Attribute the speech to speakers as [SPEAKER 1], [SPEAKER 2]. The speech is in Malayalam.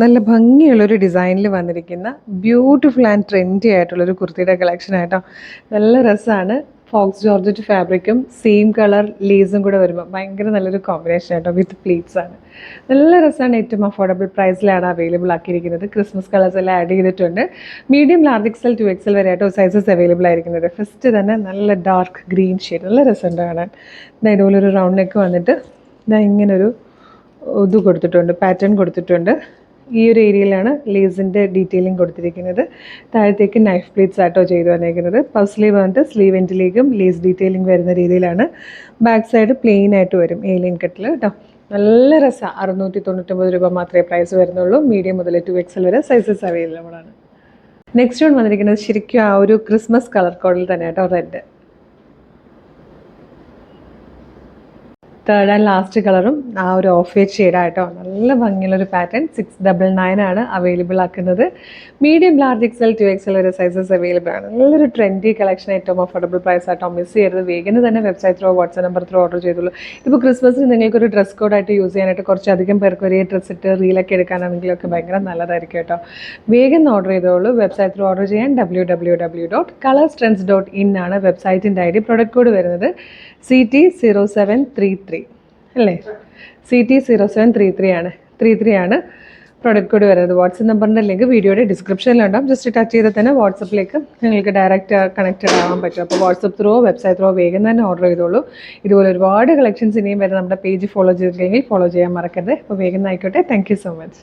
[SPEAKER 1] നല്ല ഭംഗിയുള്ളൊരു ഡിസൈനിൽ വന്നിരിക്കുന്ന ബ്യൂട്ടിഫുൾ ആൻഡ് ട്രെൻഡി ആയിട്ടുള്ളൊരു കുർത്തിയുടെ കളക്ഷൻ ആയിട്ടോ. നല്ല രസമാണ്. ഫോക്സ് ജോർജറ്റ് ഫാബ്രിക്കും സെയിം കളർ ലേസും കൂടെ വരുമ്പോൾ ഭയങ്കര നല്ലൊരു കോമ്പിനേഷൻ ആയിട്ടോ. വിത്ത് പ്ലീറ്റ്സ് ആണ്. നല്ല രസമാണ്. ഏറ്റവും അഫോർഡബിൾ പ്രൈസിലാണ് അവൈലബിൾ ആക്കിയിരിക്കുന്നത്. ക്രിസ്മസ് കളേഴ്സ് എല്ലാം ആഡ് ചെയ്തിട്ടുണ്ട്. മീഡിയം, ലാർജ് എക്സൽ, 2XL വരെ ആയിട്ടോ സൈസസ് അവൈലബിൾ ആയിരിക്കുന്നത്. ഫസ്റ്റ് തന്നെ നല്ല ഡാർക്ക് ഗ്രീൻ ഷെയ്ഡ്, നല്ല രസമുണ്ട് കാണാൻ. ഇതുപോലൊരു റൗണ്ട് നെക്ക് വന്നിട്ട് ഇങ്ങനൊരു ഇത് കൊടുത്തിട്ടുണ്ട്, പാറ്റേൺ കൊടുത്തിട്ടുണ്ട്. ഈ ഒരു ഏരിയയിലാണ് ലേസിൻ്റെ ഡീറ്റെയിലിംഗ് കൊടുത്തിരിക്കുന്നത്. താഴത്തേക്ക് നൈഫ് പ്ലീറ്റ്സ് ആട്ടോ ചെയ്ത് വന്നിരിക്കുന്നത്. പഫ് സ്ലീവ് വന്നിട്ട് സ്ലീവ് എൻഡിലേക്കും ലേസ് ഡീറ്റെയിലിംഗ് വരുന്ന രീതിയിലാണ്. ബാക്ക് സൈഡ് പ്ലെയിൻ ആയിട്ട് വരും ഏലിയൻ കട്ടിൽ കേട്ടോ. നല്ല രസമാണ്. 699 രൂപ മാത്രമേ പ്രൈസ് വരുന്നുള്ളൂ. മീഡിയം മുതൽ 2XL വരെ സൈസസ് അവൈലബിൾ ആണ്. നെക്സ്റ്റ് വൺ വന്നിരിക്കുന്നത് ശരിക്കും ആ ഒരു ക്രിസ്മസ് കളർ കോഡിൽ തന്നെ കേട്ടോ. റെഡ്, തേർഡ് ആൻഡ് ലാസ്റ്റ് കളറും ആ ഒരു ഓഫ് വൈറ്റ് ഷെയ്ഡായിട്ടോ. നല്ല ഭംഗിയുള്ളൊരു പാറ്റേൺ. 699 ആണ് അവൈലബിൾ ആക്കുന്നത്. മീഡിയം, ലാർജ് എക്സൽ, 2XL വരെ സൈസസ് അവൈലബിൾ ആണ്. നല്ലൊരു ട്രെൻഡി കളക്ഷൻ, ഏറ്റവും അഫോർഡബിൾ പ്രൈസ് ആയിട്ടോ. മിസ് ചെയ്യരുത്. വേഗം തന്നെ website through, WhatsApp number through order ചെയ്തോളൂ. ഇപ്പോൾ ക്രിസ്മസിന് നിങ്ങൾക്കൊരു ഡ്രസ് കോഡായിട്ട് യൂസ് ചെയ്യാനായിട്ട് കുറച്ചധികം പേർക്ക് ഒരേ ഡ്രസ്സ് ഇട്ട് റീലൊക്കെ എടുക്കാനാണെങ്കിലൊക്കെ ഭയങ്കര നല്ലതായിരിക്കും കേട്ടോ. വേഗം ഓർഡർ ചെയ്തോളൂ. വെബ്സൈറ്റ് ത്രൂ ഓർഡർ ചെയ്യാൻ www.colorstrends.in ആണ് വെബ്സൈറ്റിൻ്റെ ID. പ്രൊഡക്റ്റ് കോഡ് വരുന്നത് CT0733 അല്ലേ? CT0733 ആണ് പ്രൊഡക്റ്റ് കോഡ് വരുന്നത്. വാട്സപ്പ് നമ്പറിൻ്റെ ലിങ്ക് വീഡിയോയുടെ ഡിസ്ക്രിപ്ഷനിലുണ്ടാകും. ജസ്റ്റ് ടച്ച് ചെയ്താൽ തന്നെ വാട്സപ്പിലേക്ക് നിങ്ങൾക്ക് ഡയറക്റ്റ് കണക്റ്റഡ് ആവാൻ പറ്റും. അപ്പോൾ വാട്സപ്പ് ത്രൂ, വെബ്സൈറ്റ് ത്രൂ വേഗം തന്നെ ഓർഡർ ചെയ്തോളൂ. ഇതുപോലെ ഒരുപാട് കളക്ഷൻസ് ഇനിയും വരെ നമ്മുടെ പേജ് ഫോളോ ചെയ്തിട്ടില്ലെങ്കിൽ ഫോളോ ചെയ്യാൻ മറക്കരുത്. അപ്പോൾ വേഗം ആയിക്കോട്ടെ. Thank you so much.